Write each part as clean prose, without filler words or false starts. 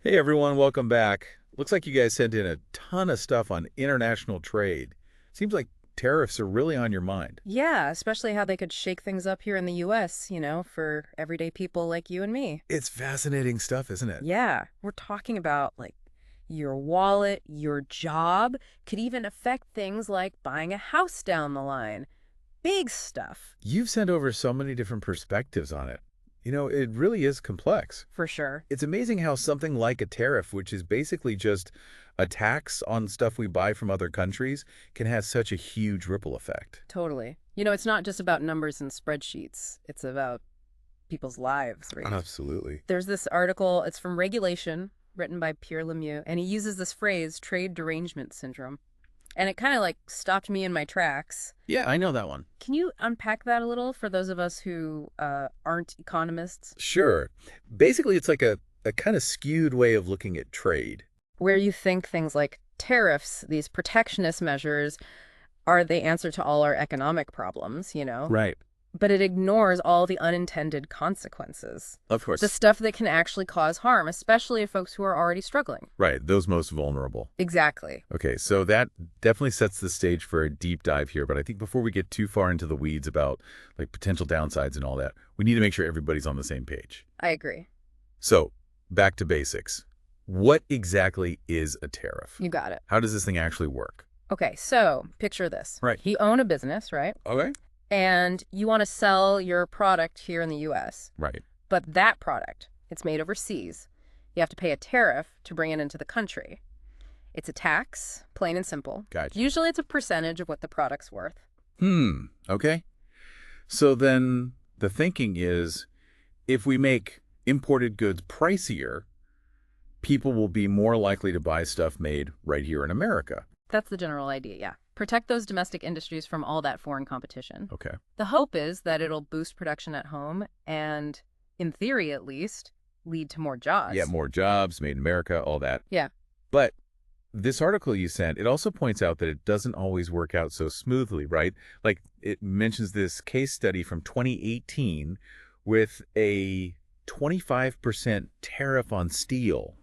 Hey everyone, welcome back. Looks like you guys sent in a ton of stuff on international trade. Seems like tariffs are really on your mind. Yeah, especially how they could shake things up here in the US, for everyday people like you and me. It's fascinating stuff, isn't it? Yeah, we're talking about like your wallet, your job, could even affect things like buying a house down the line. Big stuff, You've sent over so many different perspectives on it. It really is complex. for sure. It's amazing how something like a tariff, which is basically just a tax on stuff we buy from other countries, can have such a huge ripple effect. Totally. It's not just about numbers and spreadsheets, it's about people's lives, right? Absolutely. There's this article, it's from Regulation, written by Pierre Lemieux, and he uses this phrase, trade derangement syndrome. And it kind of like stopped me in my tracks. Yeah, I know that one. Can you unpack that a little for those of us who aren't economists? Sure. Basically, it's like a kind of skewed way of looking at trade. Where you think things like tariffs, these protectionist measures, are the answer to all our economic problems. Right. But it ignores all the unintended consequences. Of The course. stuff that can actually cause harm, especially of folks who are already struggling. Right, those most vulnerable. Exactly. Okay, so that definitely sets the stage for a deep dive here, but I think before we get too far into the weeds about like potential downsides and all that, we need to make sure everybody's on the same page. I agree. So, back to basics. What exactly is a tariff? You got it. How does this thing actually work? Okay, so picture this. Right. You own a business, right? Okay. And you want to sell your product here in the US. Right. But that product, it's made overseas. You have to pay a tariff to bring it into the country. It's a tax, plain and simple. Gotcha. Usually it's a percentage of what the product's worth. Okay. So then the thinking is if we make imported goods pricier, people will be more likely to buy stuff made right here in America. That's the general idea, yeah. Protect those domestic industries from all that foreign competition. Okay. The hope is that it'll boost production at home and, in theory at least, lead to more jobs. Yeah, more jobs, made in America, all that. Yeah. But this article you sent, it also points out that it doesn't always work out so smoothly, right? Like it mentions this case study from 2018 with a 25% tariff on steel.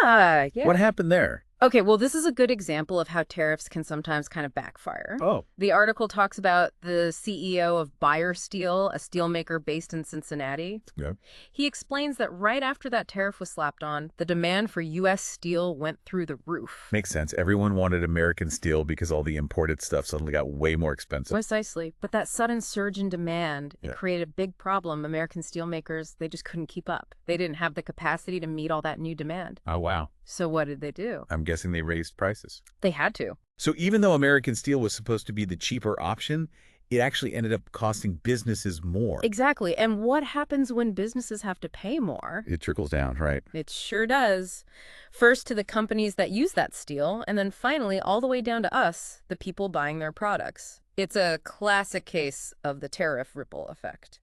Yeah. What happened there? Okay, well, this is a good example of how tariffs can sometimes kind of backfire. Oh, The article talks about the CEO of Buyer Steel, a steelmaker based in Cincinnati. yeah. He explains that right after that tariff was slapped on, the demand for U.S. steel went through the roof. Makes sense. Everyone wanted American steel because all the imported stuff suddenly got way more expensive. Precisely. But that sudden surge in demand, Yeah. it created a big problem. American steelmakers, they just couldn't keep up. They didn't have the capacity to meet all that new demand. Oh, wow. So what did they do? I'm guessing they raised prices. They had to. So even though American steel was supposed to be the cheaper option, it actually ended up costing businesses more. Exactly. And what happens when businesses have to pay more? It trickles down, right? It sure does. First to the companies that use that steel, and then finally all the way down to us, the people buying their products. It's a classic case of the tariff ripple effect.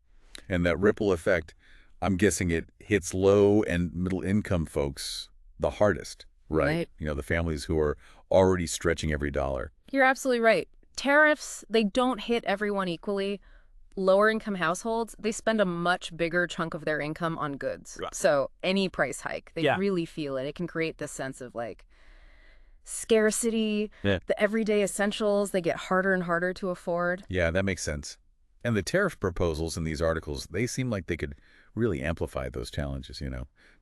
And that ripple effect, I'm guessing it hits low and middle income folks the hardest, right? Right. The families who are already stretching every dollar. You're absolutely right. Tariffs, they don't hit everyone equally. Lower income households, they spend a much bigger chunk of their income on goods. Right. So any price hike, they Yeah. really feel it. It can create this sense of like scarcity. Yeah. The everyday essentials, they get harder and harder to afford. Yeah, that makes sense. And the tariff proposals in these articles, they seem like they could really amplify those challenges,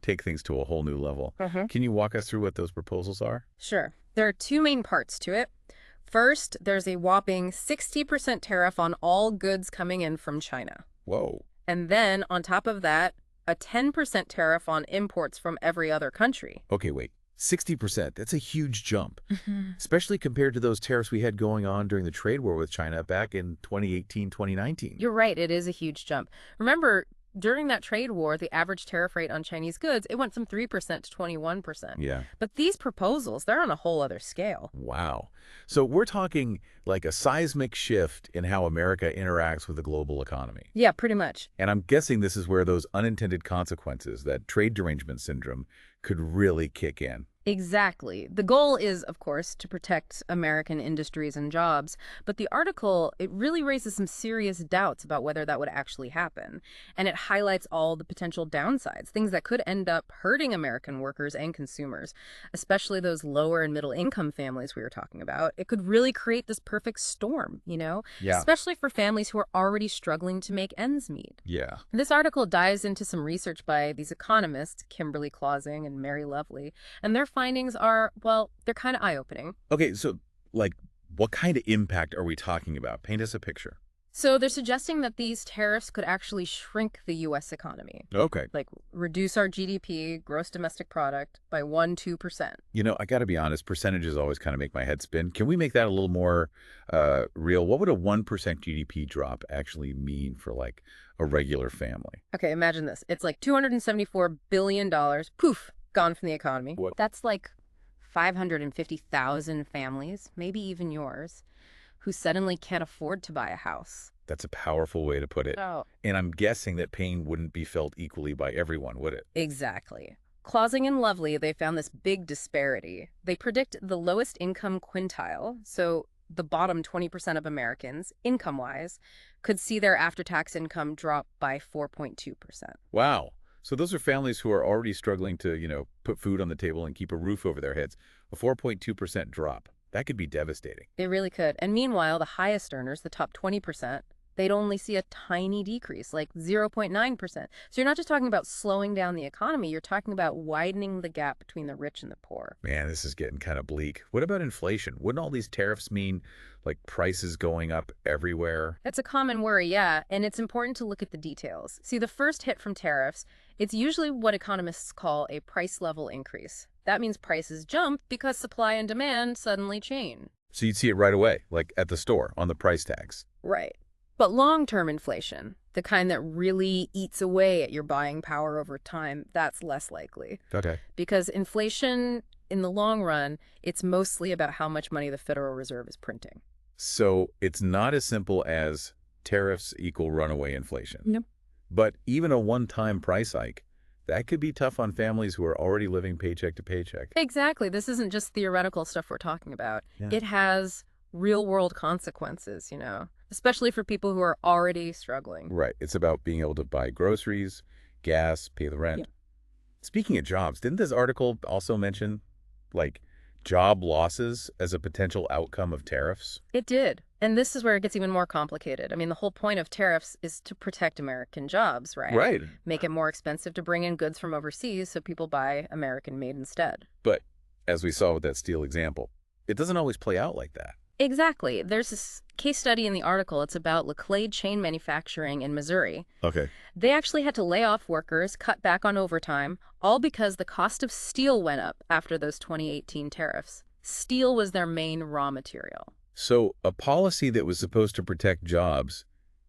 take things to a whole new level. Can you walk us through what those proposals are? Sure. There are two main parts to it. First, there's a whopping 60% tariff on all goods coming in from China. Whoa. And then, on top of that, a 10% tariff on imports from every other country. Okay, wait. 60%. That's a huge jump, especially compared to those tariffs we had going on during the trade war with China back in 2018, 2019. You're right, it is a huge jump. Remember, during that trade war, the average tariff rate on Chinese goods, it went from 3% to 21%. Yeah. But these proposals, they're on a whole other scale. Wow. So we're talking like a seismic shift in how America interacts with the global economy. Yeah, pretty much. And I'm guessing this is where those unintended consequences, that trade derangement syndrome, could really kick in. Exactly. The goal is, of course, to protect American industries and jobs, but the article, it really raises some serious doubts about whether that would actually happen. And it highlights all the potential downsides, things that could end up hurting American workers and consumers, especially those lower and middle income families we were talking about. It could really create this perfect storm, Yeah. especially for families who are already struggling to make ends meet. Yeah. This article dives into some research by these economists, Kimberly Clausing and Mary Lovely, and their findings are, well, they're kind of eye-opening. Okay, so, like, what kind of impact are we talking about? Paint us a picture. So they're suggesting that these tariffs could actually shrink the U.S. economy, Okay. like reduce our GDP, gross domestic product, by 1–2%. I got to be honest, percentages always kind of make my head spin. Can we make that a little more real? What would a 1% GDP drop actually mean for, like, a regular family? Okay, imagine this. It's like $274 billion, poof, gone from the economy. What? That's like 550,000 families, maybe even yours, who suddenly can't afford to buy a house. That's a powerful way to put it. Oh, And I'm guessing that pain wouldn't be felt equally by everyone, would it? exactly. Clausing and Lovely, they found this big disparity. They predict the lowest income quintile, so the bottom 20% of Americans, income-wise, could see their after-tax income drop by 4.2%. Wow. So those are families who are already struggling to, put food on the table and keep a roof over their heads. A 4.2% drop. That could be devastating. It really could. And meanwhile, the highest earners, the top 20%, they'd only see a tiny decrease, like 0.9%. So you're not just talking about slowing down the economy, you're talking about widening the gap between the rich and the poor. Man, this is getting kind of bleak. What about inflation? Wouldn't all these tariffs mean, like, prices going up everywhere? That's a common worry, yeah, and it's important to look at the details. See, the first hit from tariffs, it's usually what economists call a price level increase. That means prices jump because supply and demand suddenly change. So you'd see it right away, like at the store, on the price tags. Right. But long-term inflation, the kind that really eats away at your buying power over time, that's less likely. Okay. Because inflation, in the long run, it's mostly about how much money the Federal Reserve is printing. So it's not as simple as tariffs equal runaway inflation. Nope. But even a one-time price hike, that could be tough on families who are already living paycheck to paycheck. Exactly. This isn't just theoretical stuff we're talking about. Yeah. It has real-world consequences, especially for people who are already struggling. Right. It's about being able to buy groceries, gas, pay the rent. Yeah. Speaking of jobs, didn't this article also mention, like, job losses as a potential outcome of tariffs? It did. And this is where it gets even more complicated. I mean, the whole point of tariffs is to protect American jobs, right? Right. Make it more expensive to bring in goods from overseas so people buy American-made instead. But as we saw with that steel example, it doesn't always play out like that. Exactly. There's this case study in the article. It's about Laclade Chain Manufacturing in Missouri. Okay. They actually had to lay off workers, cut back on overtime, all because the cost of steel went up after those 2018 tariffs. Steel was their main raw material. So a policy that was supposed to protect jobs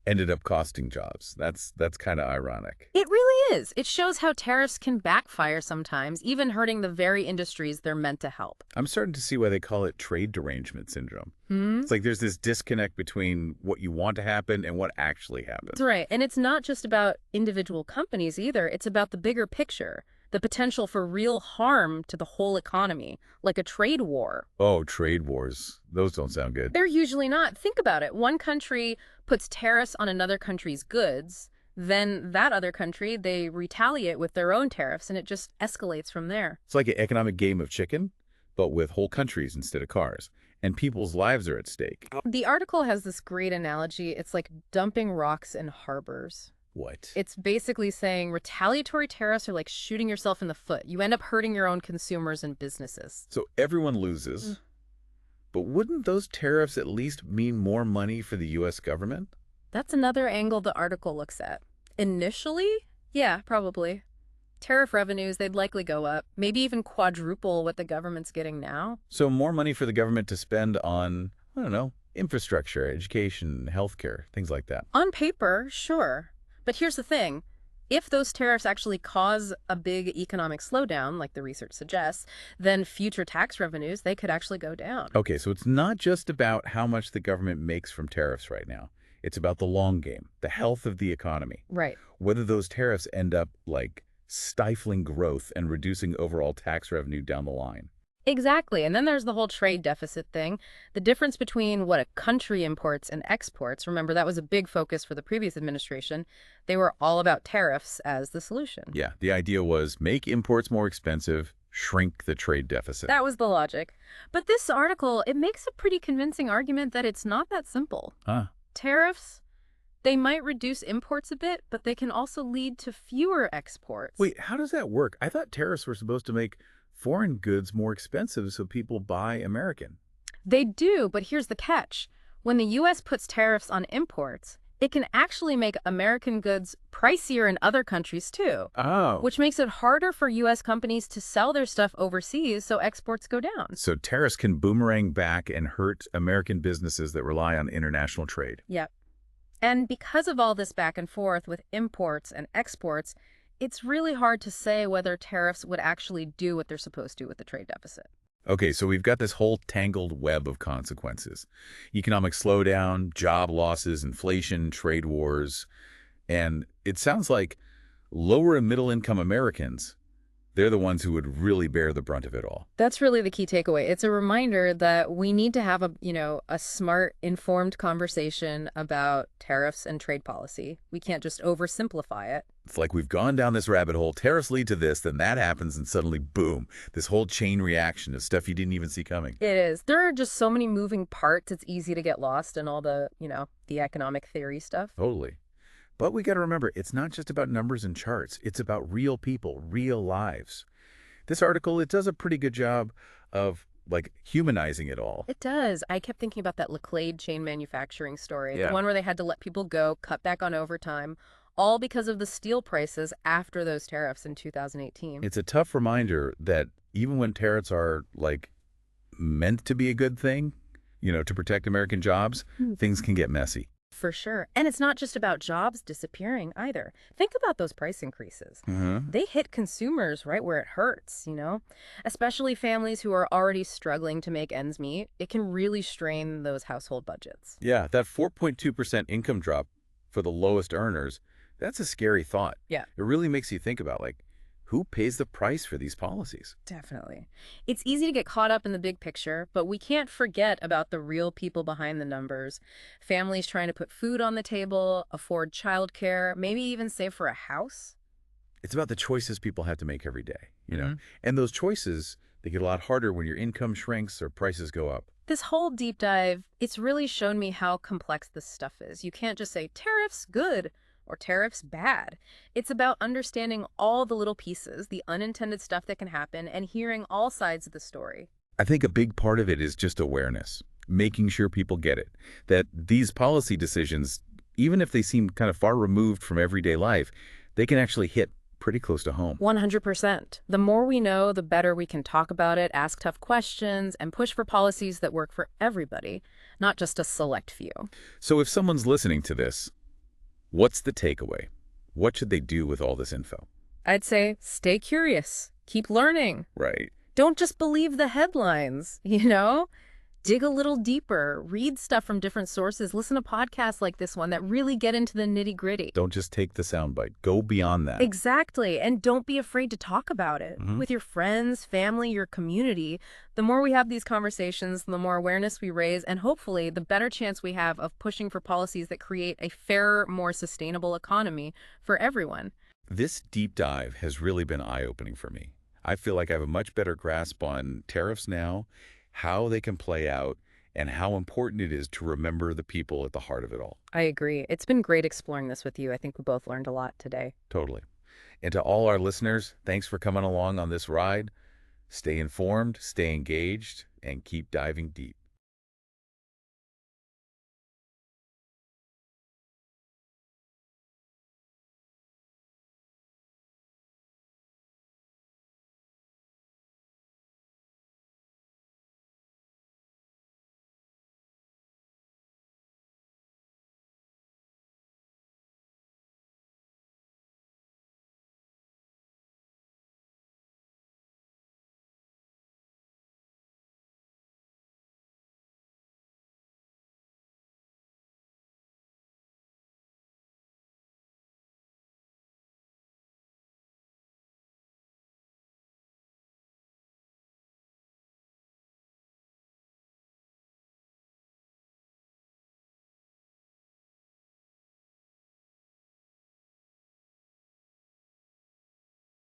ended up costing jobs. That's kind of ironic. It really is. It shows how tariffs can backfire sometimes, even hurting the very industries they're meant to help. I'm starting to see why they call it trade derangement syndrome. It's like there's this disconnect between what you want to happen and what actually happens. That's right. And it's not just about individual companies either. It's about the bigger picture, the potential for real harm to the whole economy, like a trade war. Oh, trade wars. Those don't sound good. They're usually not. Think about it. One country puts tariffs on another country's goods, then that other country, they retaliate with their own tariffs, and it just escalates from there. It's like an economic game of chicken, but with whole countries instead of cars. And people's lives are at stake. The article has this great analogy. It's like dumping rocks in harbors. What? It's basically saying retaliatory tariffs are like shooting yourself in the foot. You end up hurting your own consumers and businesses. So everyone loses. But wouldn't those tariffs at least mean more money for the U.S. government? That's another angle the article looks at. Initially, yeah, probably. Tariff revenues, they'd likely go up, maybe even quadruple what the government's getting now. So more money for the government to spend on, I don't know, infrastructure, education, healthcare, things like that. On paper, sure. But here's the thing. If those tariffs actually cause a big economic slowdown, like the research suggests, then future tax revenues, they could actually go down. Okay, so it's not just about how much the government makes from tariffs right now. It's about the long game, the health of the economy. Right. Whether those tariffs end up, like, stifling growth and reducing overall tax revenue down the line. Exactly. And then there's the whole trade deficit thing. The difference between what a country imports and exports, remember that was a big focus for the previous administration. They were all about tariffs as the solution. Yeah, the idea was make imports more expensive, shrink the trade deficit. That was the logic. But this article, it makes a pretty convincing argument that it's not that simple. Ah, Tariffs, they might reduce imports a bit, but they can also lead to fewer exports. wait, how does that work? I thought tariffs were supposed to make foreign goods more expensive so people buy American. They do, but here's the catch. When the U.S. puts tariffs on imports, it can actually make American goods pricier in other countries too, Oh. which makes it harder for U.S. companies to sell their stuff overseas, so exports go down. So tariffs can boomerang back and hurt American businesses that rely on international trade. Yep. And because of all this back and forth with imports and exports, it's really hard to say whether tariffs would actually do what they're supposed to with the trade deficit. Okay, so we've got this whole tangled web of consequences. Economic slowdown, job losses, inflation, trade wars. And it sounds like lower and middle income Americans, they're the ones who would really bear the brunt of it all. That's really the key takeaway. It's a reminder that we need to have a smart, informed conversation about tariffs and trade policy. We can't just oversimplify it. It's like we've gone down this rabbit hole, tariffs lead to this, then that happens, and suddenly, boom, this whole chain reaction of stuff you didn't even see coming. It is. There are just so many moving parts. It's easy to get lost in all the economic theory stuff. Totally. But we got to remember, it's not just about numbers and charts. It's about real people, real lives. This article, it does a pretty good job of, humanizing it all. It does. I kept thinking about that Laclade chain manufacturing story, Yeah. the one where they had to let people go, cut back on overtime, all because of the steel prices after those tariffs in 2018. It's a tough reminder that even when tariffs are, meant to be a good thing, to protect American jobs, things can get messy. For sure. And it's not just about jobs disappearing either. Think about those price increases. They hit consumers right where it hurts. Especially families who are already struggling to make ends meet. It can really strain those household budgets. Yeah, that 4.2% income drop for the lowest earners, that's a scary thought. Yeah. It really makes you think about, who pays the price for these policies? Definitely. It's easy to get caught up in the big picture, but we can't forget about the real people behind the numbers. Families trying to put food on the table, afford childcare, maybe even save for a house. It's about the choices people have to make every day, And those choices, they get a lot harder when your income shrinks or prices go up. This whole deep dive, it's really shown me how complex this stuff is. You can't just say tariffs good or tariffs bad. It's about understanding all the little pieces, the unintended stuff that can happen, and hearing all sides of the story. I think a big part of it is just awareness, making sure people get it, that these policy decisions, even if they seem kind of far removed from everyday life, they can actually hit pretty close to home. 100%. The more we know, the better we can talk about it, ask tough questions, and push for policies that work for everybody, not just a select few. So if someone's listening to this, what's the takeaway? What should they do with all this info? I'd say stay curious, keep learning. Right. Don't just believe the headlines. Dig a little deeper, read stuff from different sources, listen to podcasts like this one that really get into the nitty-gritty. Don't just take the soundbite. Go beyond that. Exactly. And don't be afraid to talk about it with your friends, family, your community. The more we have these conversations, the more awareness we raise, and hopefully the better chance we have of pushing for policies that create a fairer, more sustainable economy for everyone. This deep dive has really been eye-opening for me. I feel like I have a much better grasp on tariffs now, how they can play out, and how important it is to remember the people at the heart of it all. I agree. It's been great exploring this with you. I think we both learned a lot today. Totally. And to all our listeners, thanks for coming along on this ride. Stay informed, stay engaged, and keep diving deep.